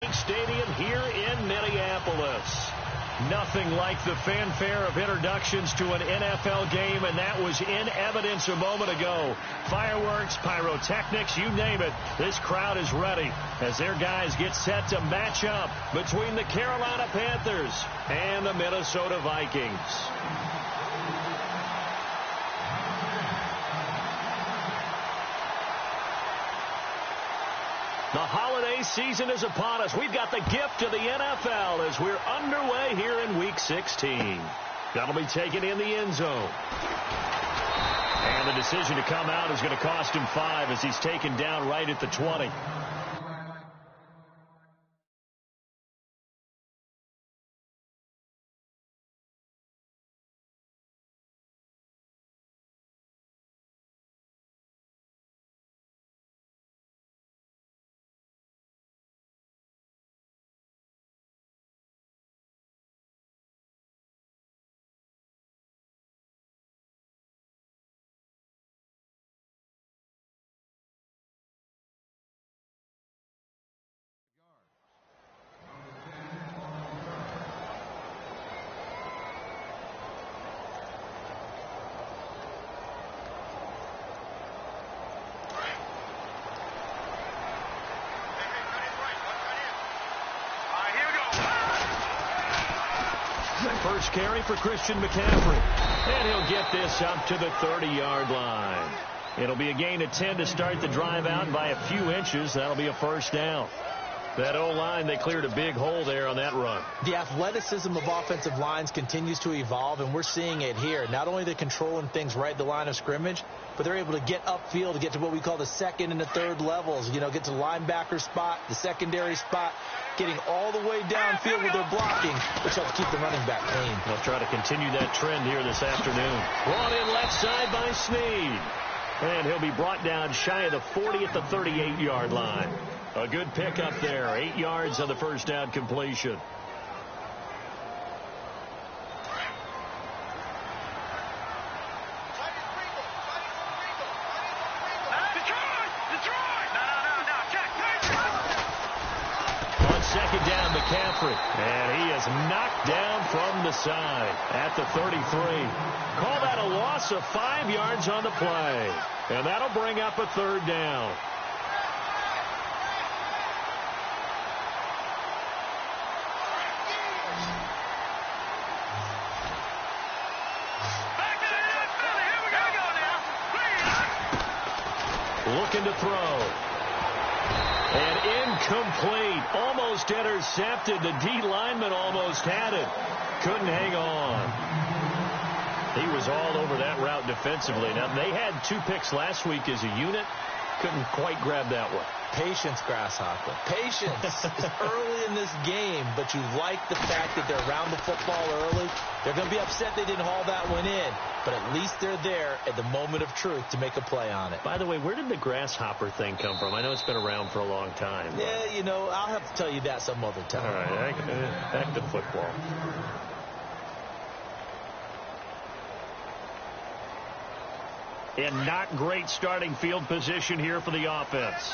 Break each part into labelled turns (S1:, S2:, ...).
S1: Stadium here in Minneapolis. Nothing like the fanfare of introductions to an NFL game, and that was in evidence a moment ago. Fireworks, pyrotechnics, you name it. This crowd is ready as their guys get set to match up between the Carolina Panthers and the Minnesota Vikings. The holiday season is upon us. We've got the gift of the NFL as we're underway here in Week 16. That'll be taken in the end zone. And the decision to come out is going to cost him 5 as he's taken down right at the 20. First carry for Christian McCaffrey. And he'll get this up to the 30-yard line. It'll be a gain of 10 to start the drive out by a few inches. That'll be a first down. That O-line, they cleared a big hole there on that run.
S2: The athleticism of offensive lines continues to evolve, and we're seeing it here. Not only they're controlling things right at the line of scrimmage, but they're able to get upfield to get to what we call the second and the third levels. You know, get to the linebacker spot, the secondary spot, getting all the way downfield with their blocking, which helps keep the running back clean.
S1: They'll try to continue that trend here this afternoon. Brought in left side by Snead. And he'll be brought down shy of the 40 at the 38-yard line. A good pickup there. 8 yards on the first down completion. On second down, McCaffrey. And he is knocked down from the side at the 33. Call that a loss of 5 yards on the play. And that'll bring up a third down. Looking to throw. And incomplete. Almost intercepted. The D lineman almost had it. Couldn't hang on. He was all over that route defensively. Now, they had 2 picks last week as a unit. Couldn't quite grab that one.
S2: Patience, Grasshopper. Patience is early in this game, but you like the fact that they're around the football early. They're going to be upset they didn't haul that one in, but at least they're there at the moment of truth to make a play on it.
S1: By the way, where did the grasshopper thing come from? I know it's been around for a long time.
S2: Yeah, you know, I'll have to tell you that some other time.
S1: All right, back to football. And not great starting field position here for the offense.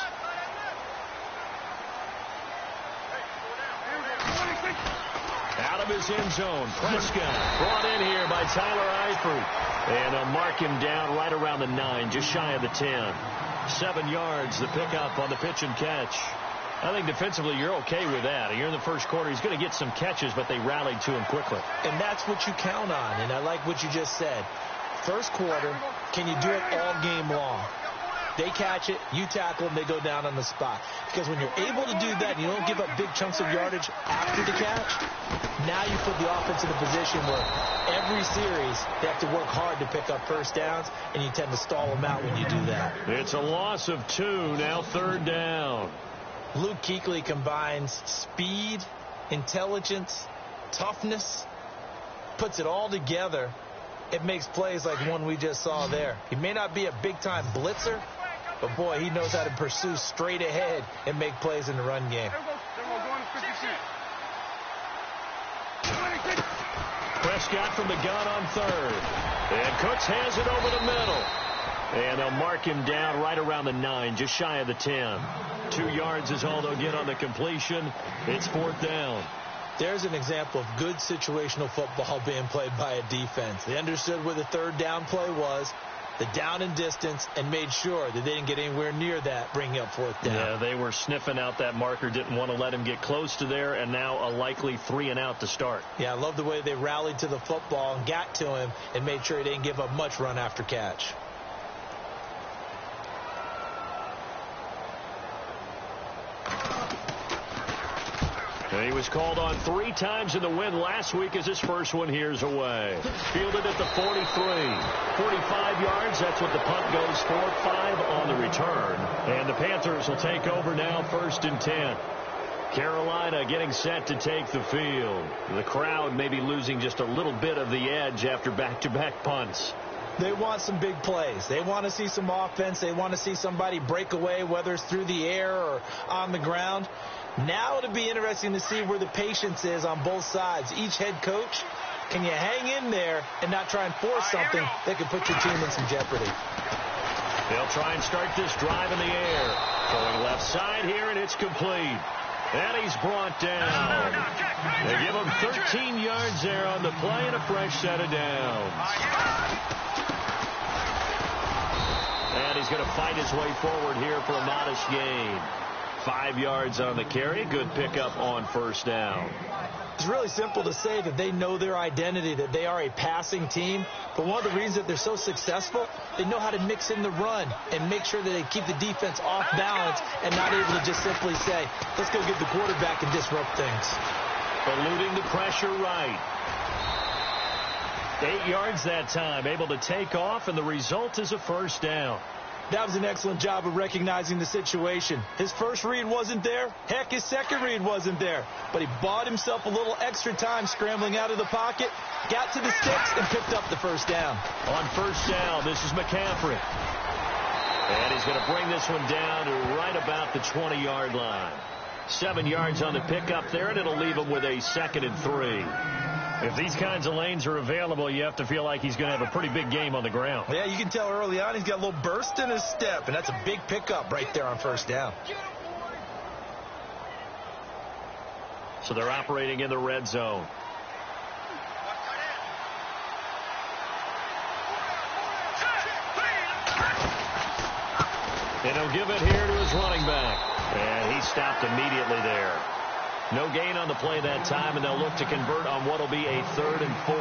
S1: Out of his end zone, Prescott brought in here by Tyler Eifert. And they'll mark him down right around the 9, just shy of the 10. 7 yards, the pickup on the pitch and catch. I think defensively you're okay with that. You're in the first quarter. He's going to get some catches, but they rallied to him quickly.
S2: And that's what you count on, and I like what you just said. First quarter, can you do it all game long? They catch it, you tackle them, they go down on the spot. Because when you're able to do that and you don't give up big chunks of yardage after the catch, now you put the offense in a position where every series they have to work hard to pick up first downs, and you tend to stall them out when you do that.
S1: It's a loss of 2, now third down.
S2: Luke Kuechly combines speed, intelligence, toughness, puts it all together. It makes plays like one we just saw there. He may not be a big-time blitzer, but, boy, he knows how to pursue straight ahead and make plays in the run game.
S1: Prescott from the gun on third. And Cooks has it over the middle. And they'll mark him down right around the 9, just shy of the 10. 2 yards is all they'll get on the completion. It's 4th down.
S2: There's an example of good situational football being played by a defense. They understood where the 3rd down play was, the down and distance, and made sure that they didn't get anywhere near that, bringing up 4th down.
S1: Yeah, they were sniffing out that marker, didn't want to let him get close to there, and now a likely 3 and out to start.
S2: Yeah, I love the way they rallied to the football and got to him and made sure he didn't give up much run after catch.
S1: He was called on 3 times in the win last week as his first one here's away. Fielded at the 43. 45 yards, that's what the punt goes for. 5 on the return. And the Panthers will take over now, 1st and 10. Carolina getting set to take the field. The crowd maybe losing just a little bit of the edge after back-to-back punts.
S2: They want some big plays. They want to see some offense. They want to see somebody break away, whether it's through the air or on the ground. Now it'll be interesting to see where the patience is on both sides. Each head coach, can you hang in there and not try and force something that could put your team in some jeopardy?
S1: They'll try and start this drive in the air. Going left side here, and it's complete. And he's brought down. They give him 13 yards there on the play and a fresh set of downs. And he's going to fight his way forward here for a modest gain. 5 yards on the carry. Good pickup on 1st down.
S2: It's really simple to say that they know their identity, that they are a passing team. But one of the reasons that they're so successful, they know how to mix in the run and make sure that they keep the defense off balance and not able to just simply say, let's go get the quarterback and disrupt things.
S1: Eluding the pressure right. 8 yards that time. Able to take off, and the result is a 1st down.
S2: That was an excellent job of recognizing the situation. His first read wasn't there. Heck, his second read wasn't there. But he bought himself a little extra time scrambling out of the pocket, got to the sticks, and picked up the 1st down.
S1: On 1st down, this is McCaffrey. And he's going to bring this one down to right about the 20-yard line. 7 yards on the pickup there, and it'll leave him with a 2nd and 3. If these kinds of lanes are available, you have to feel like he's going to have a pretty big game on the ground.
S2: Yeah, you can tell early on he's got a little burst in his step, and that's a big pickup right there on 1st down.
S1: So they're operating in the red zone. And he'll give it here to his running back. And he stopped immediately there. No gain on the play that time, and they'll look to convert on what will be a 3rd and 4.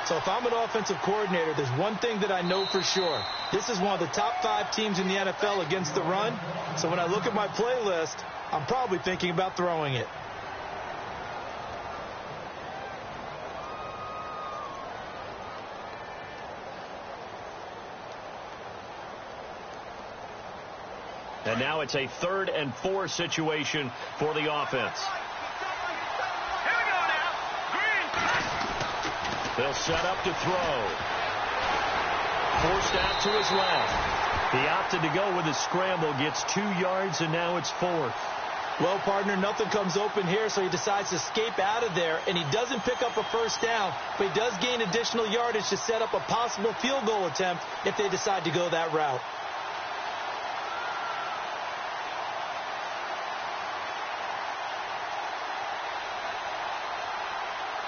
S2: So if I'm an offensive coordinator, there's one thing that I know for sure. This is one of the top 5 teams in the NFL against the run. So when I look at my playlist, I'm probably thinking about throwing it.
S1: And now it's a 3rd and 4 situation for the offense. They'll set up to throw. Forced out to his left. He opted to go with a scramble, gets 2 yards, and now it's 4th.
S2: Well, partner, nothing comes open here, so he decides to escape out of there, and he doesn't pick up a 1st down, but he does gain additional yardage to set up a possible field goal attempt if they decide to go that route.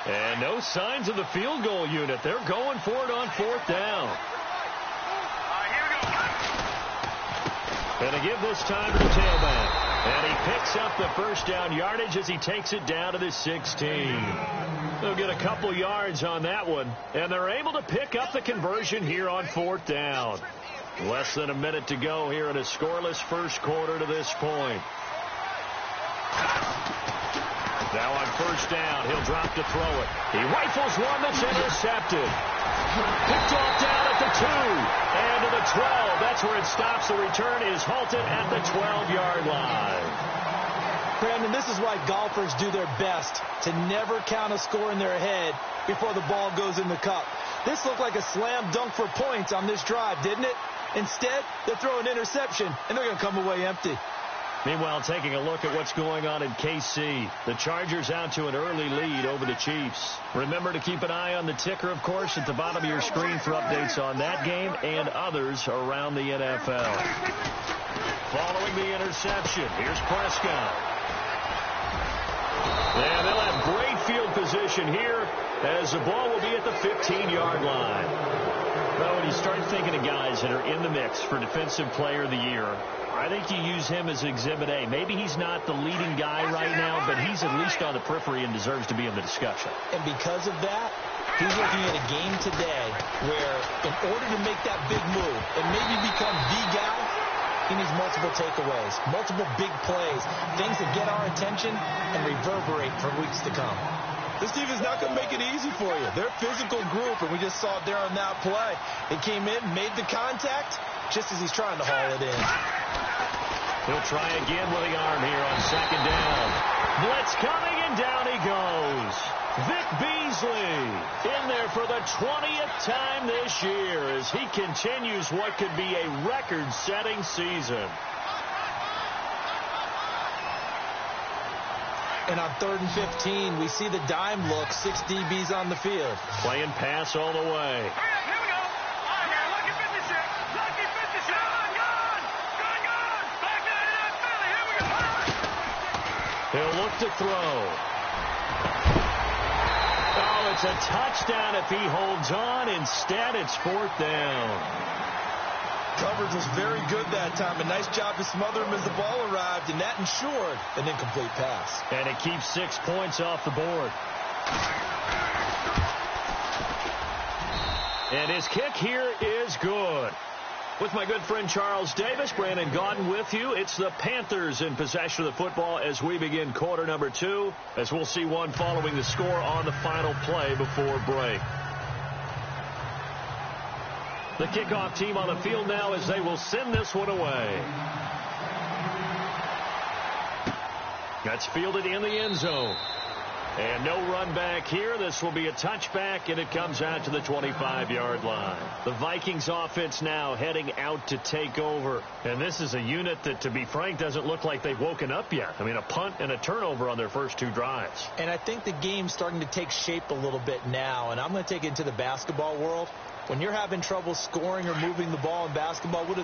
S1: And no signs of the field goal unit. They're going for it on 4th down. And they give this time to the tailback. And he picks up the 1st down yardage as he takes it down to the 16. They'll get a couple yards on that one. And they're able to pick up the conversion here on 4th down. Less than a minute to go here in a scoreless first quarter to this point. Now on 1st down, he'll drop to throw it. He rifles one that's intercepted. Picked off down at the 2 and to the 12. That's where it stops. The return is halted at the 12-yard line.
S2: Brandon, this is why golfers do their best to never count a score in their head before the ball goes in the cup. This looked like a slam dunk for points on this drive, didn't it? Instead, they throw an interception, and they're going to come away empty.
S1: Meanwhile, taking a look at what's going on in KC. The Chargers out to an early lead over the Chiefs. Remember to keep an eye on the ticker, of course, at the bottom of your screen for updates on that game and others around the NFL. Following the interception, here's Prescott. And they'll have great field position here as the ball will be at the 15-yard line. Well, when you start thinking of guys that are in the mix for Defensive Player of the Year, I think you use him as Exhibit A. Maybe he's not the leading guy right now, but he's at least on the periphery and deserves to be in the discussion.
S2: And because of that, he's looking at a game today where in order to make that big move and maybe become the guy, he needs multiple takeaways, multiple big plays, things that get our attention and reverberate for weeks to come.
S3: This defense is not going to make it easy for you. They're a physical group, and we just saw it there on that play. He came in, made the contact, just as he's trying to haul it in.
S1: He'll try again with the arm here on second down. Blitz coming, and down he goes. Vic Beasley in there for the 20th time this year as he continues what could be a record-setting season.
S2: And on 3rd and 15, we see the dime look, 6 DBs on the field.
S1: Playing pass all the way.
S4: Here we go. All right, now, lucky 56. Lucky 56. Gun. Back to that Philly. Here we go.
S1: He'll look to throw. Oh, it's a touchdown if he holds on. Instead, it's 4th down.
S3: Coverage was very good that time. A nice job to smother him as the ball arrived, and that ensured an incomplete pass.
S1: And it keeps 6 points off the board. And his kick here is good. With my good friend Charles Davis, Brandon Gaudin with you. It's the Panthers in possession of the football as we begin quarter number 2, as we'll see one following the score on the final play before break. The kickoff team on the field now as they will send this one away. That's fielded in the end zone. And no run back here. This will be a touchback, and it comes out to the 25-yard line. The Vikings offense now heading out to take over. And this is a unit that, to be frank, doesn't look like they've woken up yet. I mean, a punt and a turnover on their first 2 drives.
S2: And I think the game's starting to take shape a little bit now. And I'm going to take it into the basketball world. When you're having trouble scoring or moving the ball in basketball, what do?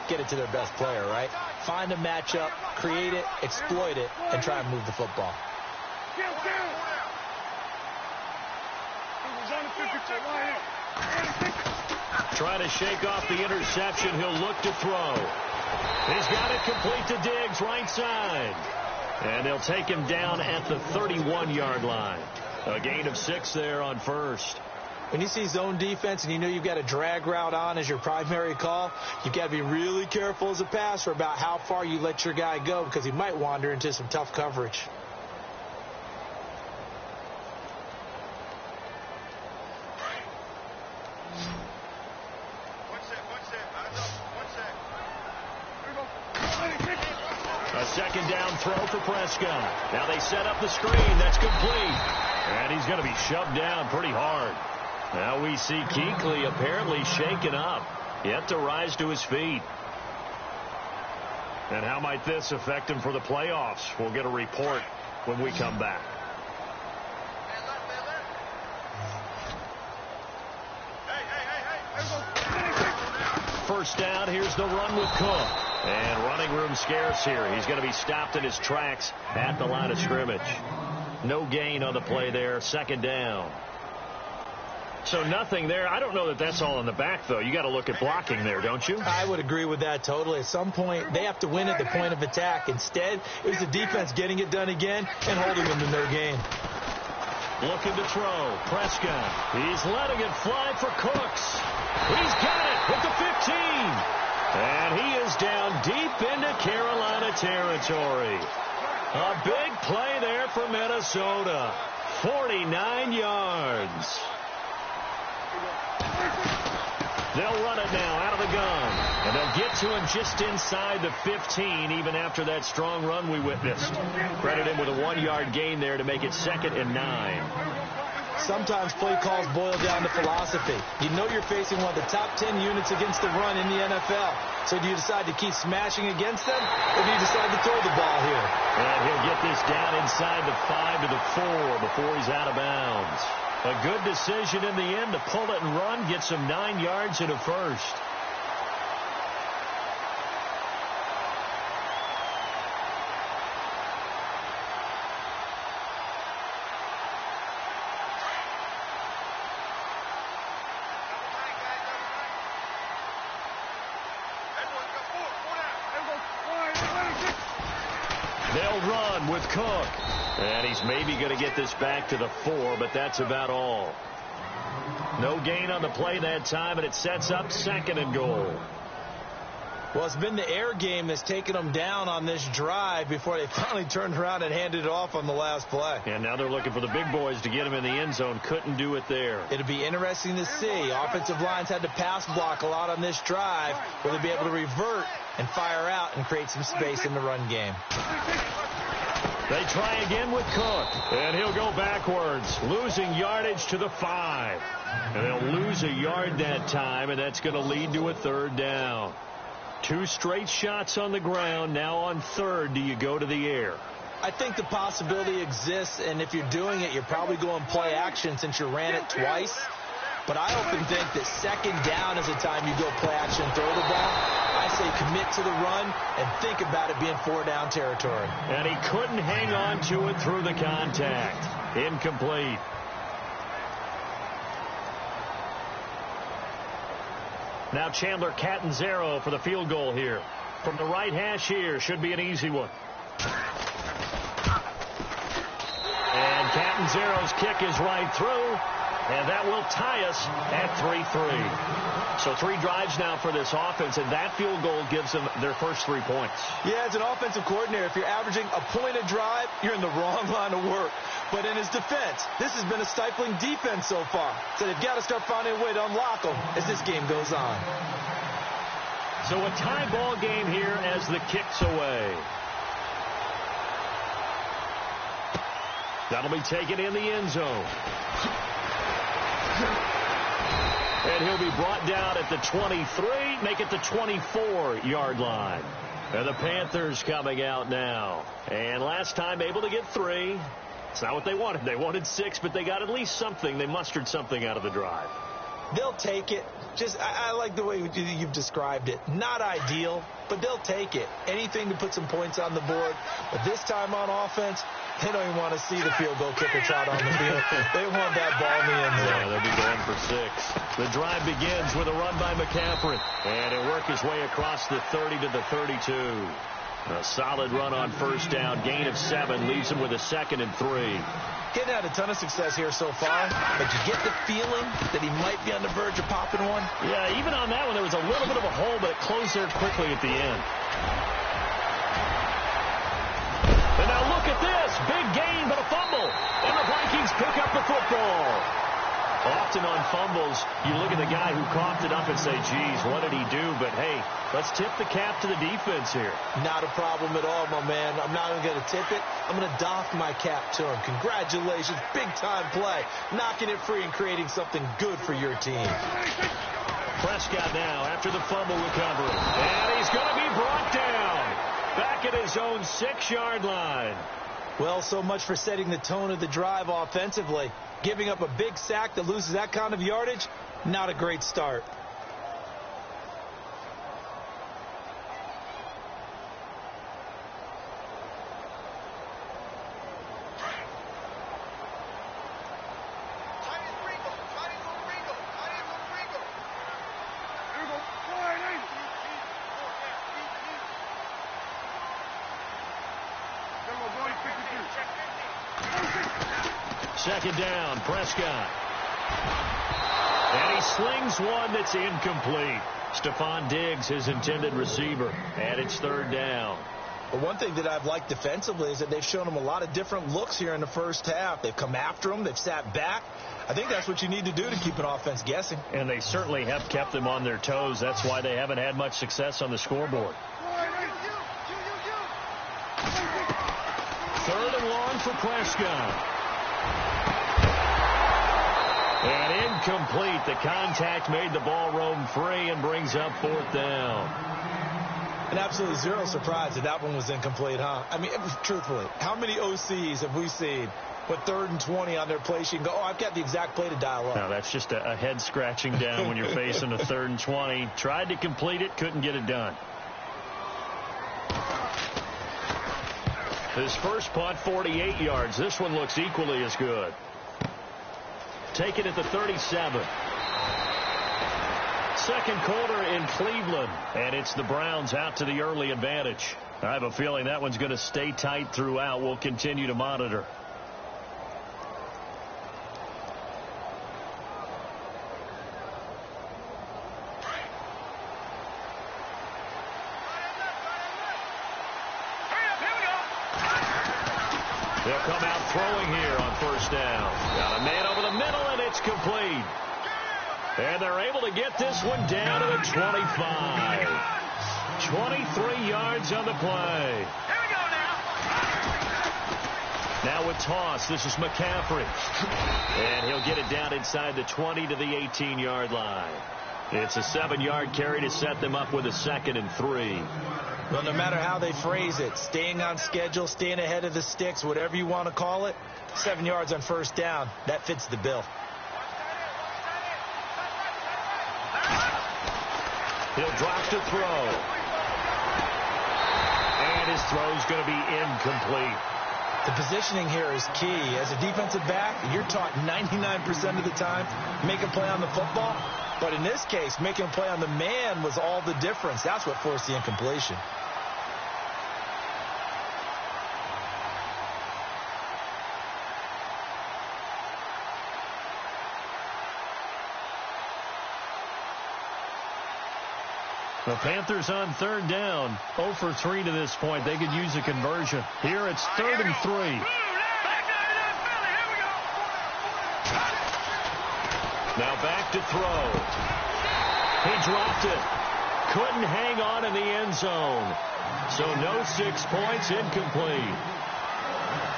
S2: Get it to their best player, right? Find a matchup, create it, exploit it, and try and move the football.
S1: Try to shake off the interception. He'll look to throw. He's got it complete to Diggs, right side. And they'll take him down at the 31-yard line. A gain of 6 there on first.
S2: When you see zone defense and you know you've got a drag route on as your primary call, you've got to be really careful as a passer about how far you let your guy go because he might wander into some tough coverage.
S1: A second down throw for Prescott. Now they set up the screen. That's complete. And he's going to be shoved down pretty hard. Now we see Kuechly apparently shaken up, yet to rise to his feet. And how might this affect him for the playoffs? We'll get a report when we come back. First down, here's the run with Cook. And running room scarce here. He's going to be stopped in his tracks at the line of scrimmage. No gain on the play there, second down. So nothing there. I don't know that that's all in the back, though. You got to look at blocking there, don't you?
S2: I would agree with that totally. At some point, they have to win at the point of attack. Instead, it was the defense getting it done again and holding them to no gain.
S1: Looking to throw. Prescott. He's letting it fly for Cooks. He's got it with the 15. And he is down deep into Carolina territory. A big play there for Minnesota. 49 yards. They'll run it now out of the gun. And they'll get to him just inside the 15, even after that strong run we witnessed. Credit him with a 1-yard gain there to make it 2nd and 9.
S2: Sometimes play calls boil down to philosophy. You know you're facing one of the top 10 units against the run in the NFL. So do you decide to keep smashing against them, or do you decide to throw the ball here?
S1: And he'll get this down inside the 5 to the 4 before he's out of bounds. A good decision in the end to pull it and run, get some 9 yards and a first. They'll run with Cook. And he's maybe going to get this back to the 4, but that's about all. No gain on the play that time, and it sets up 2nd and goal.
S2: Well, it's been the air game that's taken them down on this drive before they finally turned around and handed it off on the last play.
S1: And now they're looking for the big boys to get him in the end zone. Couldn't do it there.
S2: It'll be interesting to see. Offensive lines had to pass block a lot on this drive. Will they be able to revert and fire out and create some space in the run game?
S1: They try again with Cook, and he'll go backwards, losing yardage to the 5. And they'll lose a yard that time, and that's going to lead to a 3rd down. 2 straight shots on the ground. Now on 3rd, do you go to the air?
S2: I think the possibility exists, and if you're doing it, you're probably going play action since you ran it twice. But I often think that 2nd down is the time you go play action, throw the ball. I say commit to the run and think about it being 4-down territory.
S1: And he couldn't hang on to it through the contact. Incomplete. Now Chandler Catanzaro for the field goal here. From the right hash here, should be an easy one. And Catanzaro's kick is right through. And that will tie us at 3-3. So 3 drives now for this offense, and that field goal gives them their first 3 points.
S2: Yeah, as an offensive coordinator, if you're averaging a point a drive, you're in the wrong line of work. But in his defense, this has been a stifling defense so far. So they've got to start finding a way to unlock them as this game goes on.
S1: So a tie ball game here as the kick's away. That'll be taken in the end zone. And he'll be brought down at the 23, make it the 24-yard line. And the Panthers coming out now. And last time able to get 3. It's not what they wanted. They wanted 6, but they got at least something. They mustered something out of the drive.
S2: They'll take it. I like the way you've described it. Not ideal, but they'll take it. Anything to put some points on the board. But this time on offense, they don't even want to see the field goal kicker trot on the field. They want that ball in the end zone.
S1: Yeah, they'll be going for 6. The drive begins with a run by McCaffrey. And it'll work his way across the 30 to the 32. A solid run on 1st down. Gain of 7 leaves him with a 2nd and 3.
S2: Getting had a ton of success here so far, but you get the feeling that he might be on the verge of popping one.
S1: Yeah, even on that one, there was a little bit of a hole, but it closed there quickly at the end. And now look at this. Big gain, but a fumble. And the Vikings pick up the football. Often on fumbles, you look at the guy who coughed it up and say, geez, what did he do? But, hey, let's tip the cap to the defense here.
S2: Not a problem at all, my man. I'm not even going to tip it. I'm going to doff my cap to him. Congratulations. Big-time play. Knocking it free and creating something good for your team.
S1: Prescott now after the fumble recovery. And he's going to be brought down. Back at his own 6-yard line.
S2: Well, so much for setting the tone of the drive offensively. Giving up a big sack that loses that kind of yardage, not a great start.
S1: Second down, Prescott. And he slings one that's incomplete. Stephon Diggs, his intended receiver. And it's 3rd down.
S2: But one thing that I've liked defensively is that they've shown him a lot of different looks here in the first half. They've come after him. They've sat back. I think that's what you need to do to keep an offense guessing.
S1: And they certainly have kept them on their toes. That's why they haven't had much success on the scoreboard. 3rd and long for Prescott. And incomplete. The contact made the ball roam free and brings up 4th down.
S2: And absolutely zero surprise that one was incomplete, huh? I mean, truthfully, how many OCs have we seen with 3rd and 20 on their play sheet and go, oh, I've got the exact play to dial up?
S1: Now, that's just a head scratching down when you're facing a 3rd and 20. Tried to complete it, couldn't get it done. His first punt, 48 yards. This one looks equally as good. Take it at the 37. Second quarter in Cleveland, and it's the Browns out to the early advantage. I have a feeling that one's going to stay tight throughout. We'll continue to monitor. They'll come out throwing here on 1st down. Got a man over the middle, and it's complete. And they're able to get this one down to the 25. 23 yards on the play.
S4: Here we go now.
S1: Now with toss, this is McCaffrey. And he'll get it down inside the 20 to the 18-yard line. It's a 7-yard carry to set them up with a 2nd and 3.
S2: Well, no matter how they phrase it, staying on schedule, staying ahead of the sticks, whatever you want to call it, 7 yards on 1st down, that fits the bill.
S1: He'll drop to throw. And his throw's going to be incomplete.
S2: The positioning here is key. As a defensive back, you're taught 99% of the time, make a play on the football. But in this case, making a play on the man was all the difference. That's what forced the incompletion.
S1: The Panthers on 3rd down. 0 for 3 to this point. They could use a conversion. Here it's 3rd and 3. Now back to throw. He dropped it. Couldn't hang on in the end zone. So no 6 points, incomplete.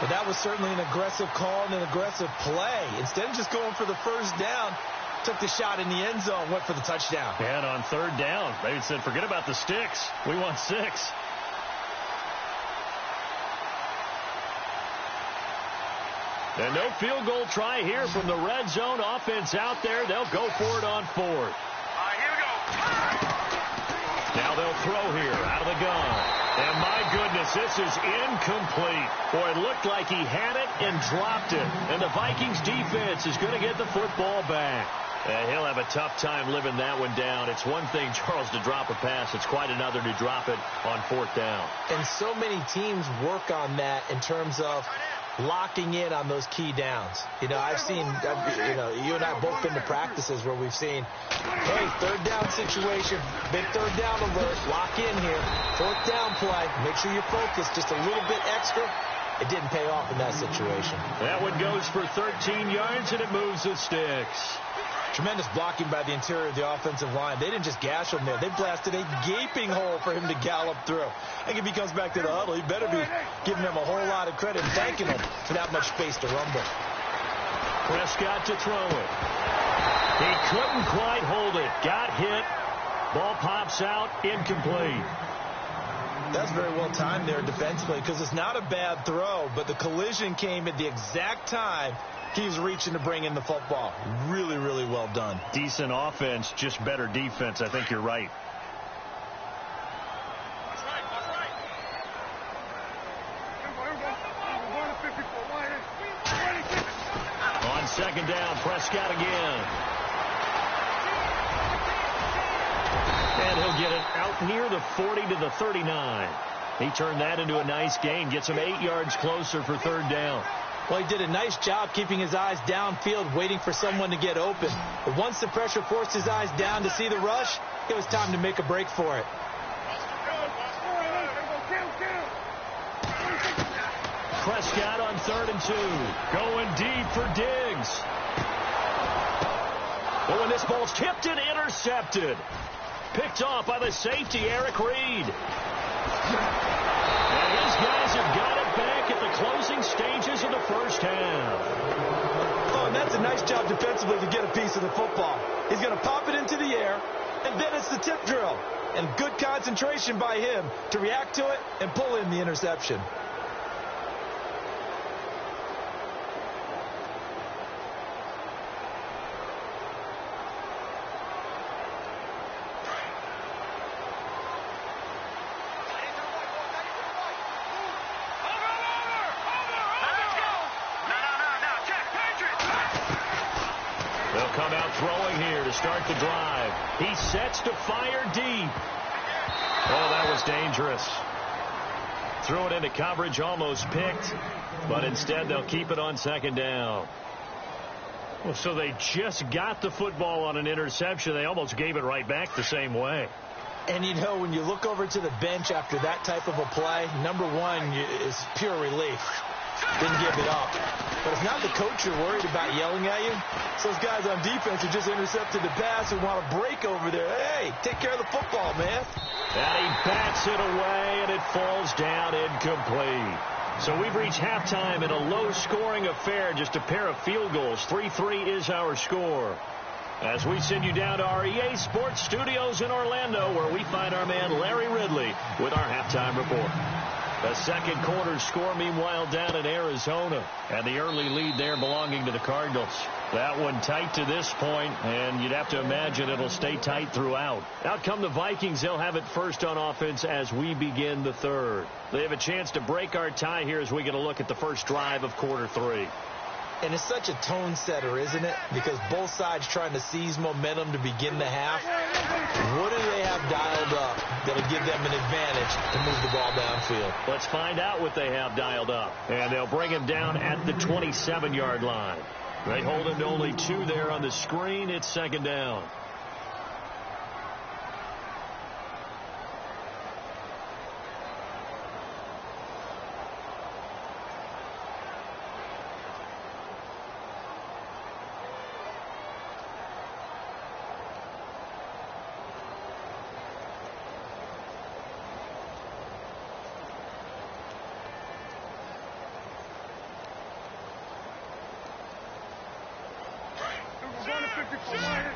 S2: But that was certainly an aggressive call and an aggressive play. Instead of just going for the 1st down, took the shot in the end zone, went for the touchdown.
S1: And on 3rd down, they said, forget about the sticks. We want 6. And no field goal try here from the red zone. Offense out there. They'll go for it on 4th.
S4: Here we go.
S1: Now they'll throw here out of the gun. And my goodness, this is incomplete. Boy, it looked like he had it and dropped it. And the Vikings defense is going to get the football back. He'll have a tough time living that one down. It's one thing, Charles, to drop a pass. It's quite another to drop it on 4th down.
S2: And so many teams work on that in terms of locking in on those key downs. You know, I've seen, you and I have both been to practices where we've seen, hey, 3rd down situation, big 3rd down alert, lock in here, 4th down play, make sure you're focused just a little bit extra. It didn't pay off in that situation.
S1: That one goes for 13 yards, and it moves the sticks.
S2: Tremendous blocking by the interior of the offensive line. They didn't just gash him there. They blasted a gaping hole for him to gallop through. I think if he comes back to the huddle, he better be giving them a whole lot of credit and thanking them for that much space to rumble.
S1: Prescott to throw it. He couldn't quite hold it. Got hit. Ball pops out. Incomplete.
S2: That's very well timed there defensively because it's not a bad throw, but the collision came at the exact time he was reaching to bring in the football. Really, really well done.
S1: Decent offense, just better defense. I think you're right. On 2nd down, Prescott again. And he'll get it out near the 40 to the 39. He turned that into a nice gain. Gets him 8 yards closer for 3rd down.
S2: Well, he did a nice job keeping his eyes downfield, waiting for someone to get open. But once the pressure forced his eyes down to see the rush, it was time to make a break for it.
S1: Prescott on 3rd and 2. Going deep for Diggs. But when this ball's tipped and intercepted. Picked off by the safety, Eric Reed. And his guys have got it back at the closing stages of the 1st half.
S2: Oh, and that's a nice
S3: job defensively to get a piece of the football. He's going to pop it into the air, and then it's the tip drill. And good concentration by him to react to it and pull in the interception.
S1: They'll come out throwing here to start the drive. He sets to fire deep. Oh, that was dangerous. Threw it into coverage, almost picked, but instead they'll keep it on second down. Well, so they just got the football on an interception. They almost gave it right back the same way.
S2: And, you know, when you look over to the bench after that type of a play, number one is pure relief. Didn't give it up. But it's not the coach you're worried about yelling at you. It's those guys on defense who just intercepted the pass and want to break over there. Hey, take care of the football, man.
S1: And he bats it away, and it falls down incomplete. So we've reached halftime in a low-scoring affair, just a pair of field goals. 3-3 is our score. As we send you down to our EA Sports Studios in Orlando, where we find our man Larry Ridley with our halftime report. The second quarter score, meanwhile, down in Arizona. And the early lead there belonging to the Cardinals. That one tight to this point, and you'd have to imagine it'll stay tight throughout. Out come the Vikings. They'll have it first on offense as we begin the third. They have a chance to break our tie here as we get a look at the first drive of quarter three.
S2: And it's such a tone setter, isn't it? Because both sides trying to seize momentum to begin the half. What do they have dialed up that'll give them an advantage to move the ball downfield?
S1: Let's find out what they have dialed up. And they'll bring him down at the 27-yard line. They hold him to only 2 there on the screen. It's second down.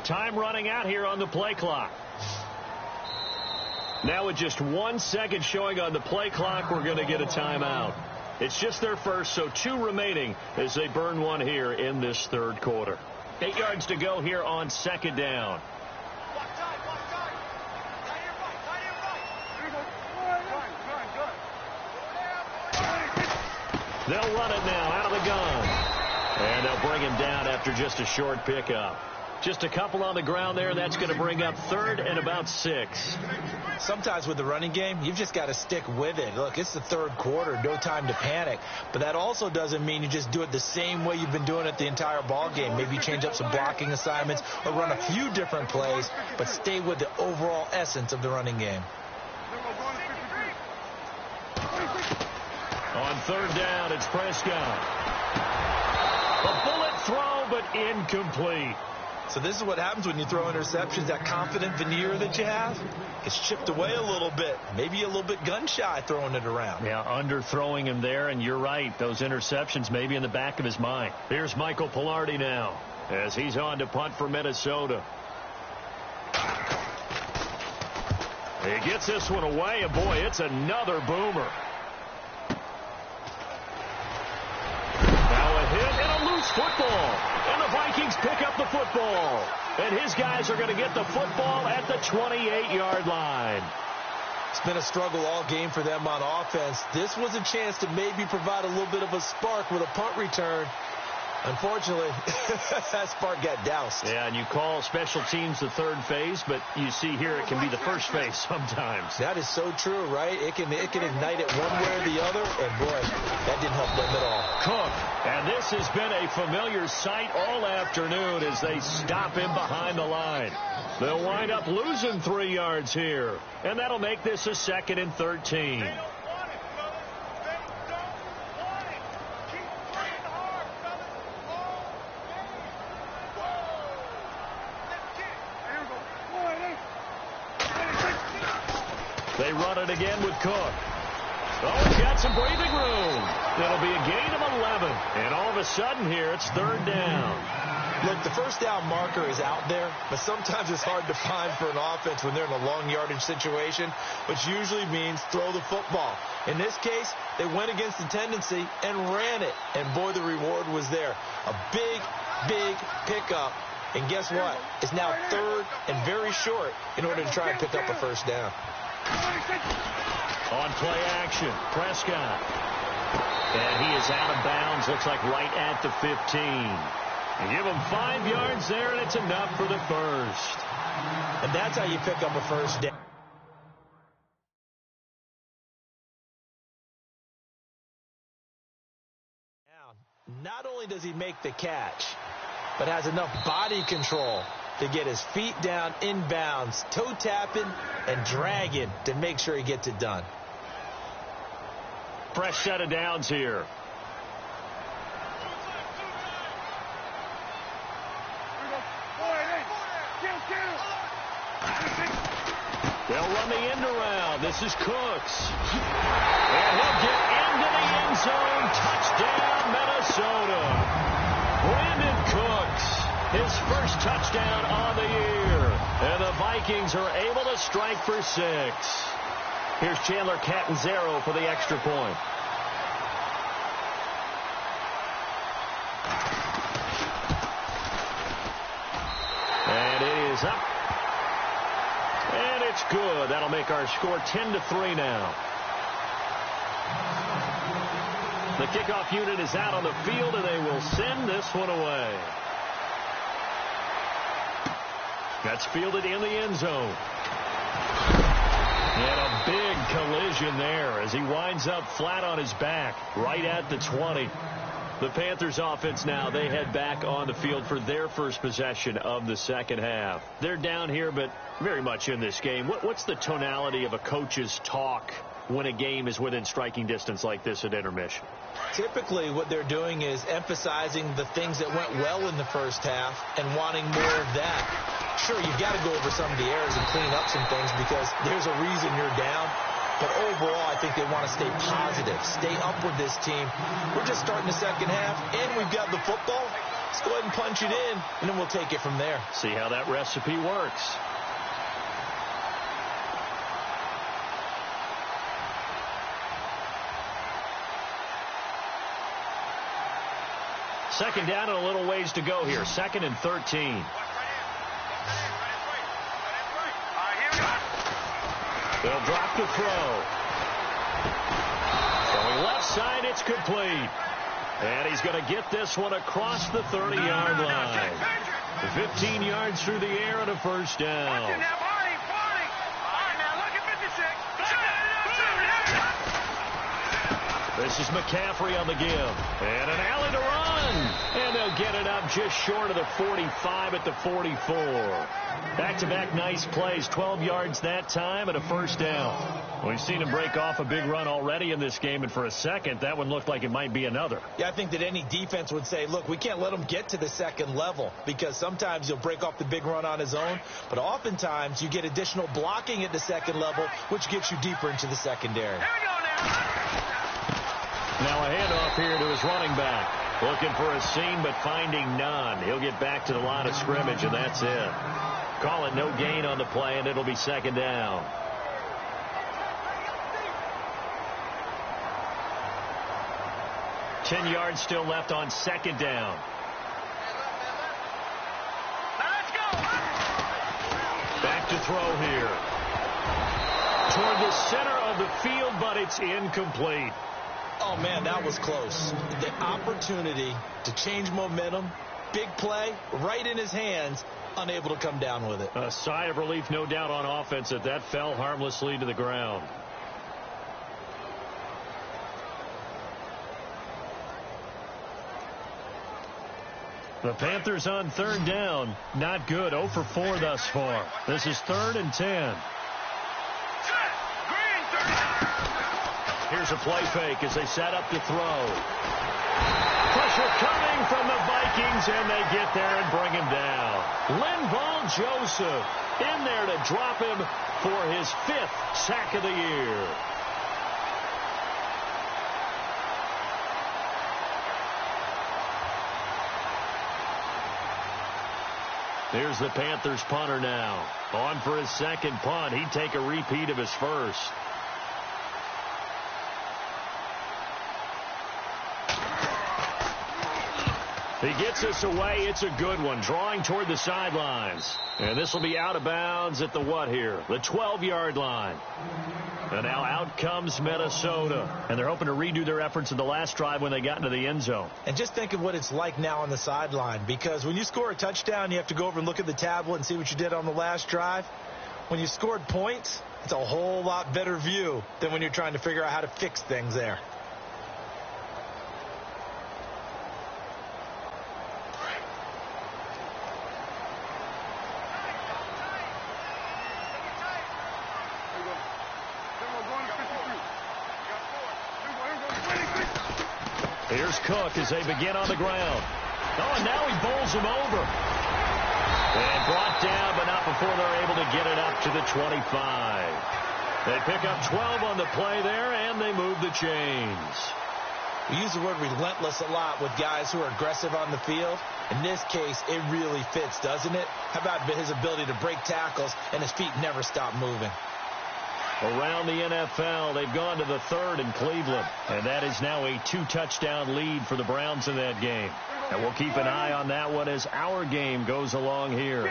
S1: Time running out here on the play clock. Now with just 1 second showing on the play clock, we're going to get a timeout. It's just their first, so 2 remaining as they burn one here in this third quarter. 8 yards to go here on second down. They'll run it now out of the gun. And they'll bring him down after just a short pickup. Just a couple on the ground there. That's going to bring up third and about 6.
S2: Sometimes with the running game, you've just got to stick with it. Look, it's the third quarter, no time to panic. But that also doesn't mean you just do it the same way you've been doing it the entire ball game. Maybe change up some blocking assignments or run a few different plays, but stay with the overall essence of the running game.
S1: On third down, it's Prescott. A bullet throw, but incomplete.
S3: So this is what happens when you throw interceptions. That confident veneer that you have gets chipped away a little bit. Maybe a little bit gun-shy throwing it around.
S1: Yeah, underthrowing him there, and you're right. Those interceptions may be in the back of his mind. Here's Michael Pilardi now as he's on to punt for Minnesota. He gets this one away, and boy, it's another boomer. Now a hit and a loose football. And the Vikings pick up the football. And his guys are going to get the football at the 28-yard line.
S2: It's been a struggle all game for them on offense. This was a chance to maybe provide a little bit of a spark with a punt return. Unfortunately, that spark got doused.
S1: Yeah, and you call special teams the third phase, but you see here it can be the first phase sometimes.
S2: That is so true, right? It can ignite it one way or the other, and boy, that didn't help them at all.
S1: Cook, and this has been a familiar sight all afternoon as they stop him behind the line. They'll wind up losing 3 yards here, and that'll make this a 2nd and 13. They run it again with Cook. Oh, he's got some breathing room. It'll be a gain of 11. And all of a sudden here, it's third down.
S3: Look, the first down marker is out there, but sometimes it's hard to find for an offense when they're in a long yardage situation, which usually means throw the football. In this case, they went against the tendency and ran it, and boy, the reward was there. A big, big pickup, and guess what? It's now third and very short in order to try and pick up a first down.
S1: On play action, Prescott. And he is out of bounds, looks like right at the 15. You give him 5 yards there, and it's enough for the first.
S3: And that's how you pick up a first down. Not only does he make the catch, but has enough body control to get his feet down inbounds, toe tapping and dragging to make sure he gets it done.
S1: Fresh set of downs here. They'll run the end around. This is Cooks. And he'll get into the end zone. Touchdown, Minnesota. Brandon Cooks, his first touchdown on the year. And the Vikings are able to strike for 6. Here's Chandler Catanzaro for the extra point. And it is up. And it's good. That'll make our score 10-3 now. The kickoff unit is out on the field, and they will send this one away. That's fielded in the end zone. And a big collision there as he winds up flat on his back right at the 20. The Panthers offense now, they head back on the field for their first possession of the second half. They're down here, but very much in this game. What's the tonality of a coach's talk when a game is within striking distance like this at intermission?
S3: Typically, what they're doing is emphasizing the things that went well in the first half and wanting more of that. Sure, you've got to go over some of the errors and clean up some things because there's a reason you're down. But overall, I think they want to stay positive, stay up with this team. We're just starting the second half, and we've got the football. Let's go ahead and punch it in, and then we'll take it from there.
S1: See how that recipe works. Second down and a little ways to go here. 2nd and 13. They'll drop the throw. Going left side, it's complete. And he's going to get this one across the 30-yard line. 15 yards through the air and a first down. This is McCaffrey on the give. And an alley to run. And they'll get it up just short of the 45 at the 44. Back-to-back nice plays. 12 yards that time and a first down. We've seen him break off a big run already in this game, and for a second, that one looked like it might be another.
S3: Yeah, I think that any defense would say, look, we can't let him get to the second level because sometimes he'll break off the big run on his own, but oftentimes you get additional blocking at the second level, which gets you deeper into the secondary.
S1: Now a handoff here to his running back. Looking for a seam, but finding none. He'll get back to the line of scrimmage, and that's it. Call it no gain on the play, and it'll be second down. Ten yards still left on second down. Back to throw here. Toward the center of the field, but it's incomplete.
S3: Oh, man, that was close. The opportunity to change momentum, big play, right in his hands, unable to come down with it.
S1: A sigh of relief, no doubt, on offense that fell harmlessly to the ground. The Panthers on third down. Not good. 0 for 4 thus far. This is 3rd and 10. Here's a play fake as they set up to throw. Pressure coming from the Vikings, and they get there and bring him down. Linval Joseph in there to drop him for his 5th sack of the year. Here's the Panthers punter now. On for his second punt. He'd take a repeat of his first. He gets us away. It's a good one. Drawing toward the sidelines. And this will be out of bounds at the what here? The 12-yard line. And now out comes Minnesota. And they're hoping to redo their efforts in the last drive when they got into the end zone.
S2: And just think of what it's like now on the sideline. Because when you score a touchdown, you have to go over and look at the tablet and see what you did on the last drive. When you scored points, it's a whole lot better view than when you're trying to figure out how to fix things there.
S1: Here's Cook as they begin on the ground. Oh, and now he bowls him over. And brought down, but not before they're able to get it up to the 25. They pick up 12 on the play there, and they move the chains.
S2: We use the word relentless a lot with guys who are aggressive on the field. In this case, it really fits, doesn't it? How about his ability to break tackles, and his feet never stop moving?
S1: Around the NFL, they've gone to the third in Cleveland. And that is now a 2-touchdown lead for the Browns in that game. And we'll keep an eye on that one as our game goes along here.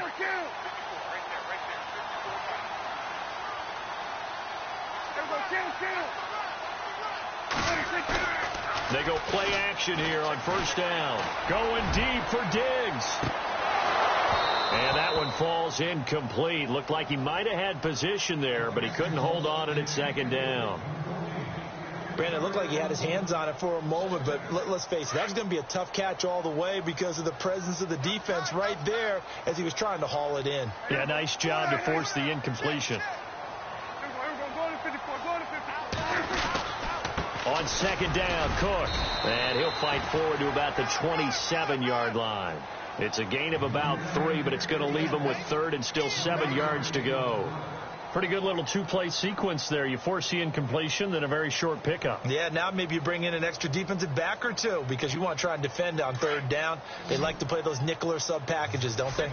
S1: They go play action here on first down. Going deep for Diggs. And that one falls incomplete. Looked like he might have had position there, but he couldn't hold on at second down.
S2: Brandon, it looked like he had his hands on it for a moment, but let's face it, that was going to be a tough catch all the way because of the presence of the defense right there as he was trying to haul it in.
S1: Yeah, nice job to force the incompletion. On second down, Cook. And he'll fight forward to about the 27-yard line. It's a gain of about 3, but it's going to leave him with third and still 7 yards to go. Pretty good little two-play sequence there. You force the incompletion, then a very short pickup.
S2: Yeah, now maybe you bring in an extra defensive back or two because you want to try and defend on third down. They like to play those nickel or sub packages, don't they?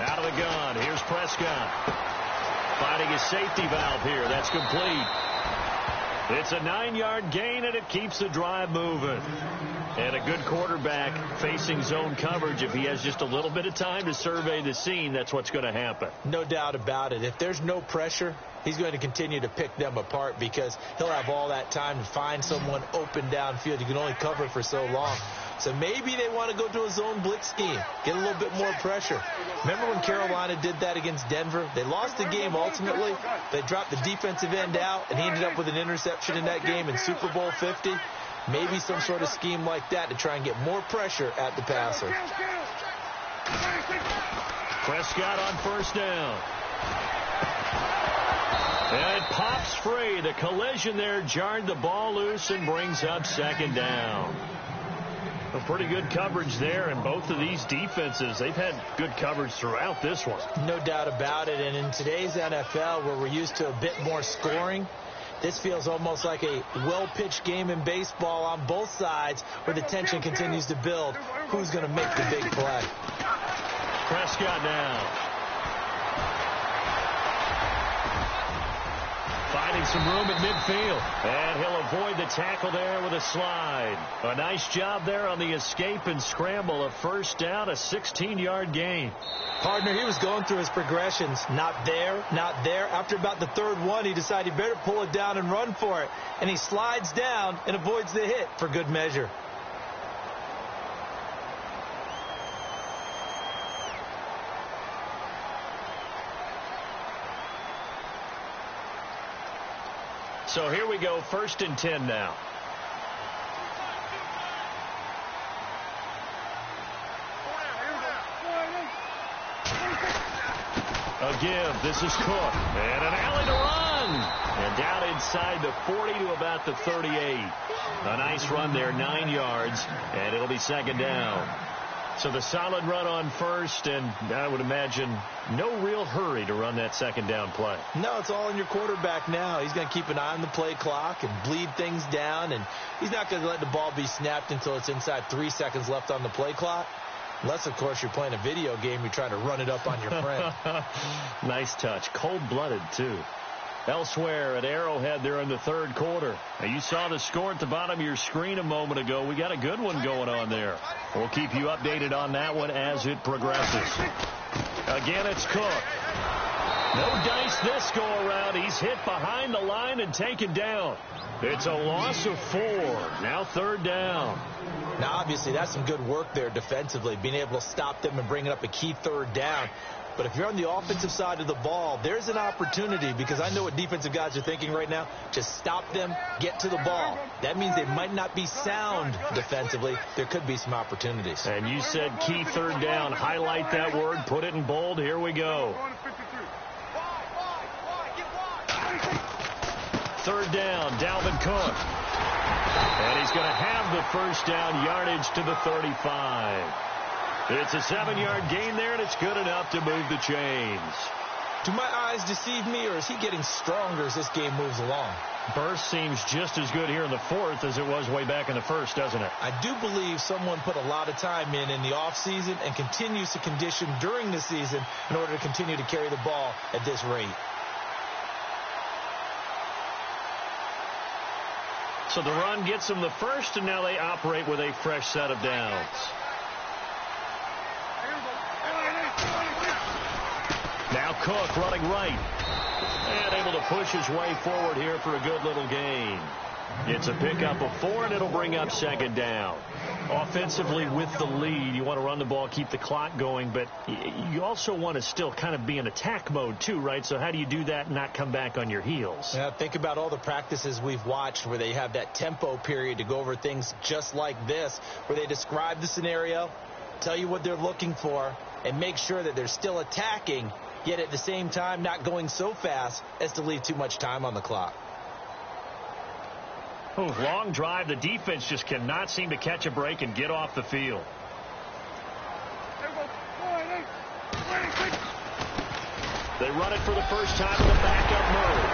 S1: Out of the gun. Here's Prescott. Finding his safety valve here. That's complete. It's a 9-yard gain, and it keeps the drive moving. And a good quarterback facing zone coverage. If he has just a little bit of time to survey the scene, that's what's going to happen.
S2: No doubt about it. If there's no pressure, he's going to continue to pick them apart because he'll have all that time to find someone open downfield. You can only cover for so long. So maybe they want to go to a zone blitz scheme, get a little bit more pressure. Remember when Carolina did that against Denver? They lost the game ultimately. They dropped the defensive end out, and he ended up with an interception in that game in Super Bowl 50. Maybe some sort of scheme like that to try and get more pressure at the passer.
S1: Prescott on first down. And it pops free. The collision there jarred the ball loose and brings up second down. A pretty good coverage there, and both of these defenses, they've had good coverage throughout this one.
S2: No doubt about it, and in today's NFL, where we're used to a bit more scoring, this feels almost like a well-pitched game in baseball on both sides where the tension continues to build. Who's going to make the big play?
S1: Prescott now. Finding some room at midfield. And he'll avoid the tackle there with a slide. A nice job there on the escape and scramble. A first down, a 16-yard gain.
S2: Partner, he was going through his progressions. Not there, not there. After about the third one, he decided he better pull it down and run for it. And he slides down and avoids the hit for good measure.
S1: So here we go, 1st and 10 now. A give. This is Cook. And an alley to run. And down inside the 40 to about the 38. A nice run there, 9 yards. And it'll be second down. So the solid run on first, and I would imagine no real hurry to run that second down play.
S2: No, it's all in your quarterback now. He's going to keep an eye on the play clock and bleed things down, and he's not going to let the ball be snapped until it's inside 3 seconds left on the play clock. Unless, of course, you're playing a video game, you're trying to run it up on your friend.
S1: Nice touch. Cold-blooded, too. Elsewhere at Arrowhead there in the third quarter. Now, you saw the score at the bottom of your screen a moment ago. We got a good one going on there. We'll keep you updated on that one as it progresses. Again, it's Cook. No dice this go-around. He's hit behind the line and taken down. It's a loss of 4. Now third down.
S2: Now, obviously, that's some good work there defensively, being able to stop them and bringing up a key third down. But if you're on the offensive side of the ball, there's an opportunity, because I know what defensive guys are thinking right now. Just stop them, get to the ball. That means they might not be sound defensively. There could be some opportunities.
S1: And you said key third down. Highlight that word. Put it in bold. Here we go. Third down, Dalvin Cook. And he's going to have the first down, yardage to the 35. It's a 7-yard gain there, and it's good enough to move the chains.
S2: Do my eyes deceive me, or is he getting stronger as this game moves along?
S1: Burst seems just as good here in the fourth as it was way back in the first, doesn't it?
S2: I do believe someone put a lot of time in the offseason and continues to condition during the season in order to continue to carry the ball at this rate.
S1: So the run gets them the first, and now they operate with a fresh set of downs. Now Cook running right. And able to push his way forward here for a good little gain. It's a pickup of 4, and it'll bring up second down. Offensively with the lead, you want to run the ball, keep the clock going, but you also want to still kind of be in attack mode too, right? So how do you do that and not come back on your heels?
S2: Yeah, think about all the practices we've watched where they have that tempo period to go over things just like this, where they describe the scenario, tell you what they're looking for, and make sure that they're still attacking, yet at the same time not going so fast as to leave too much time on the clock.
S1: Long drive. The defense just cannot seem to catch a break and get off the field. They run it for the first time in the backup mode.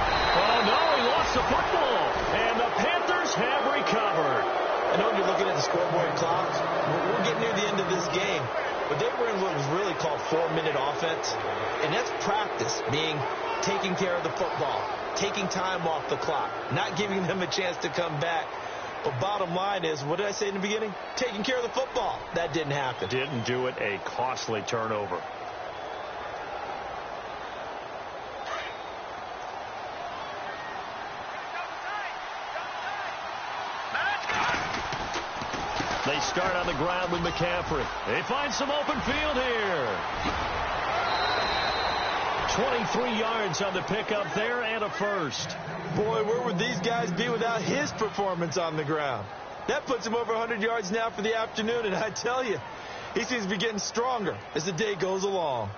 S1: Oh, no, he lost the football. And the Panthers have recovered.
S2: I know when you're looking at the scoreboard clock, we're getting near the end of this game. But they were in what was really called 4-minute offense. And that's practice, being taking care of the football, taking time off the clock, not giving them a chance to come back. But bottom line is, what did I say in the beginning? Taking care of the football. That didn't happen.
S1: Didn't do it. A costly turnover. They start on the ground with McCaffrey. They find some open field here. 23 yards on the pickup there and a first.
S2: Boy, where would these guys be without his performance on the ground? That puts him over 100 yards now for the afternoon, and I tell you, he seems to be getting stronger as the day goes along.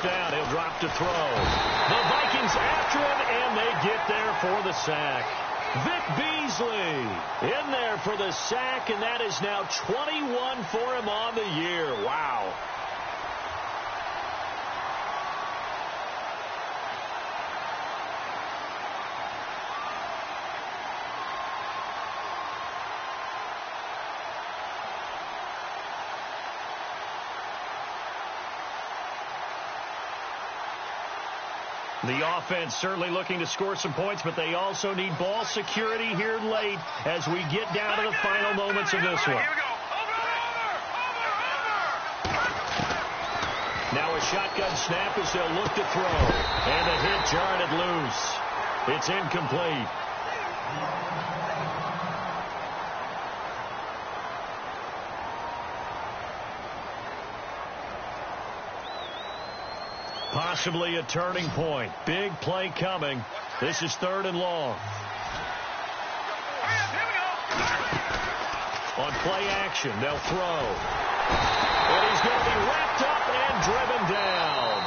S1: Down, he'll drop to throw. The Vikings after him, and they get there for the sack. Vic Beasley in there for the sack, and that is now 21 for him on the year. Wow. The offense certainly looking to score some points, but they also need ball security here late as we get down to the final moments of this one. Now a shotgun snap as they'll look to throw. And a hit jarred it loose. It's incomplete. Possibly a turning point. Big play coming. This is 3rd and long. On play action, they'll throw. And he's going to be wrapped up and driven down.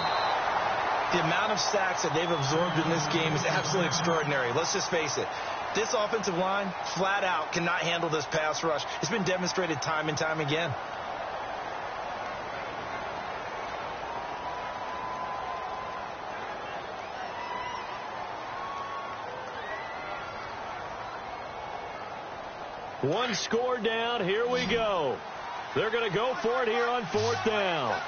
S2: The amount of sacks that they've absorbed in this game is absolutely extraordinary. Let's just face it. This offensive line, flat out, cannot handle this pass rush. It's been demonstrated time and time again.
S1: One score down. Here we go. They're going to go for it here on 4th down.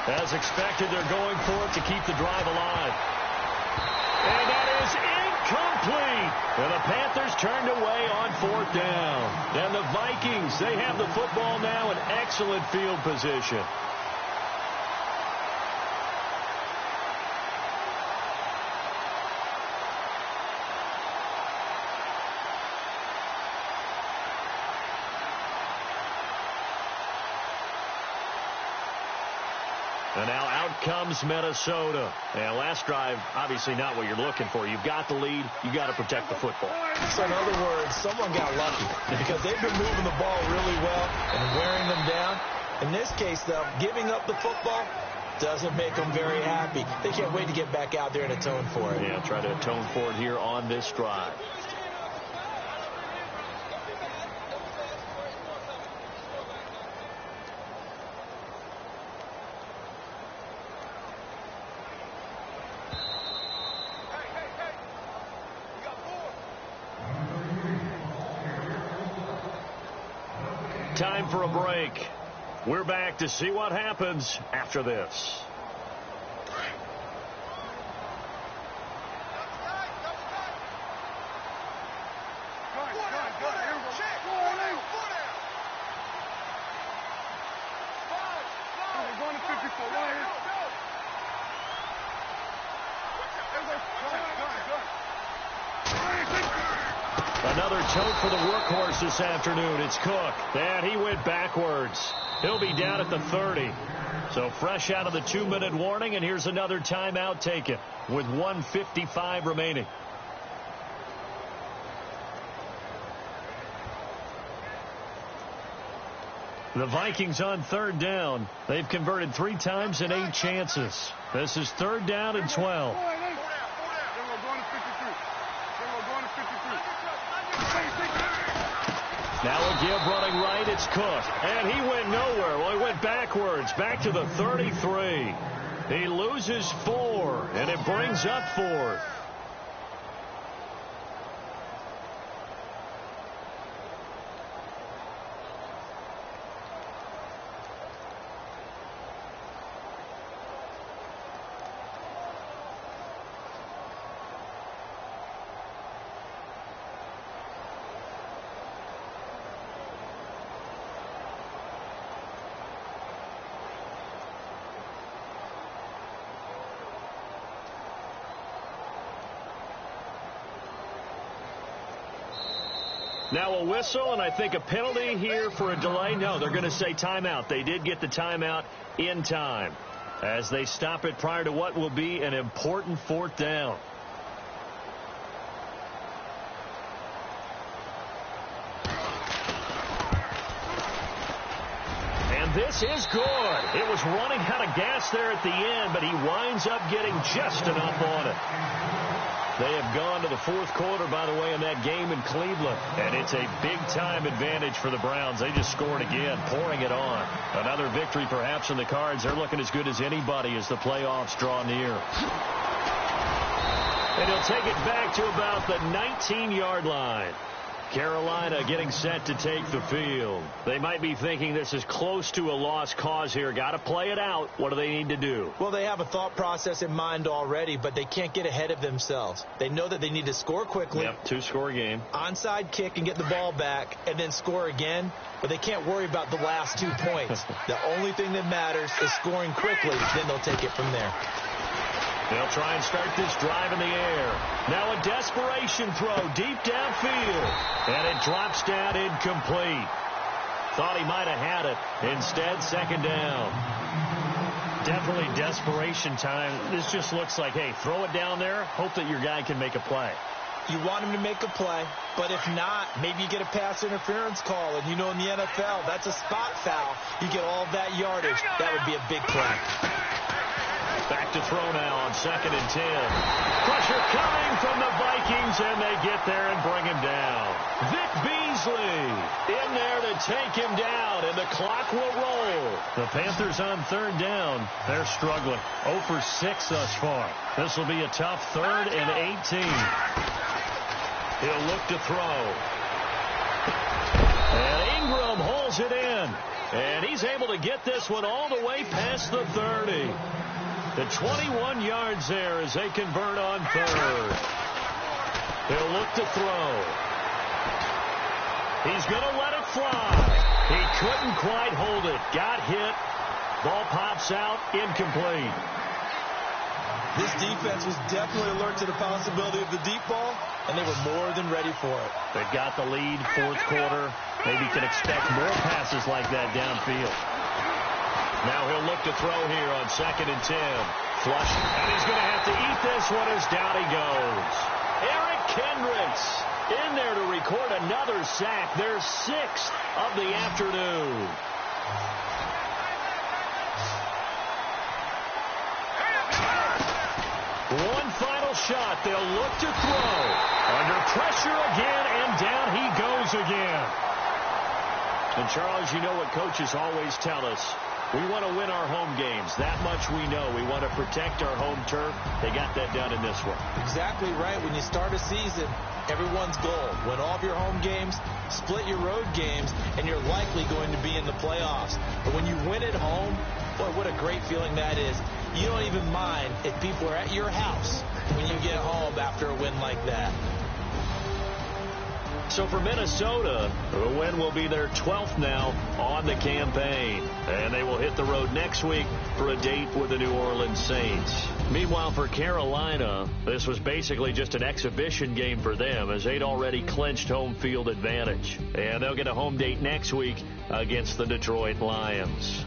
S1: As expected, they're going for it to keep the drive alive. And that is incomplete. And the Panthers turned away on 4th down. And the Vikings, they have the football now in excellent field position. And now out comes Minnesota. And last drive, obviously not what you're looking for. You've got the lead. You've got to protect the football.
S2: So in other words, someone got lucky because they've been moving the ball really well and wearing them down. In this case, though, giving up the football doesn't make them very happy. They can't wait to get back out there and atone for it.
S1: Yeah, try to atone for it here on this drive. Time for a break. We're back to see what happens after this. Another tote for the workhorse this afternoon. It's Cook. And he went backwards. He'll be down at the 30. So fresh out of the 2-minute warning, and here's another timeout taken with 1:55 remaining. The Vikings on 3rd down. They've converted 3 times in 8 chances. This is 3rd down and 12. Now a give running right. It's Cook. And he went nowhere. Well, he went backwards. Back to the 33. He loses 4, and it brings up 4th. Now a whistle, and I think a penalty here for a delay. No, they're going to say timeout. They did get the timeout in time as they stop it prior to what will be an important 4th down. And this is good. It was running out of gas there at the end, but he winds up getting just enough on it. They have gone to the 4th quarter, by the way, in that game in Cleveland. And it's a big-time advantage for the Browns. They just scored again, pouring it on. Another victory perhaps in the cards. They're looking as good as anybody as the playoffs draw near. And he'll take it back to about the 19-yard line. Carolina getting set to take the field. They might be thinking this is close to a lost cause here. Got to play it out. What do they need to do?
S2: Well, they have a thought process in mind already, but they can't get ahead of themselves. They know that they need to score quickly.
S1: Yep, 2-score game.
S2: Onside kick and get the ball back and then score again, but they can't worry about the last 2 points. The only thing that matters is scoring quickly, then they'll take it from there.
S1: They'll try and start this drive in the air. Now a desperation throw deep downfield. And it drops down incomplete. Thought he might have had it. Instead, 2nd down. Definitely desperation time. This just looks like, hey, throw it down there. Hope that your guy can make a play.
S2: You want him to make a play, but if not, maybe you get a pass interference call, and you know in the NFL, that's a spot foul. You get all of that yardage. That would be a big play.
S1: Back to throw now on 2nd and 10. Pressure coming from the Vikings, and they get there and bring him down. Vic Beasley in there to take him down, and the clock will roll. The Panthers on 3rd down. They're struggling. 0 for 6 thus far. This will be a tough 3rd and 18. He'll look to throw. And Ingram holds it in. And he's able to get this one all the way past the 30. The 21 yards there as they convert on 3rd. He'll look to throw. He's going to let it fly. He couldn't quite hold it. Got hit. Ball pops out. Incomplete.
S2: This defense was definitely alert to the possibility of the deep ball, and they were more than ready for it.
S1: They've got the lead, 4th quarter. Maybe can expect more passes like that downfield. Now he'll look to throw here on 2nd and 10. Flush, and he's going to have to eat this one as down he goes. Eric Kendricks in there to record another sack. Their 6th of the afternoon. One final shot. They'll look to throw. Under pressure again, and down he goes again. And, Charles, you know what coaches always tell us. We want to win our home games. That much we know. We want to protect our home turf. They got that done in this one.
S2: Exactly right. When you start a season, everyone's goal, win all of your home games, split your road games, and you're likely going to be in the playoffs. But when you win at home, boy, what a great feeling that is. You don't even mind if people are at your house when you get home after a win like that.
S1: So for Minnesota, the win will be their 12th now on the campaign. And they will hit the road next week for a date with the New Orleans Saints. Meanwhile, for Carolina, this was basically just an exhibition game for them as they'd already clinched home field advantage. And they'll get a home date next week against the Detroit Lions.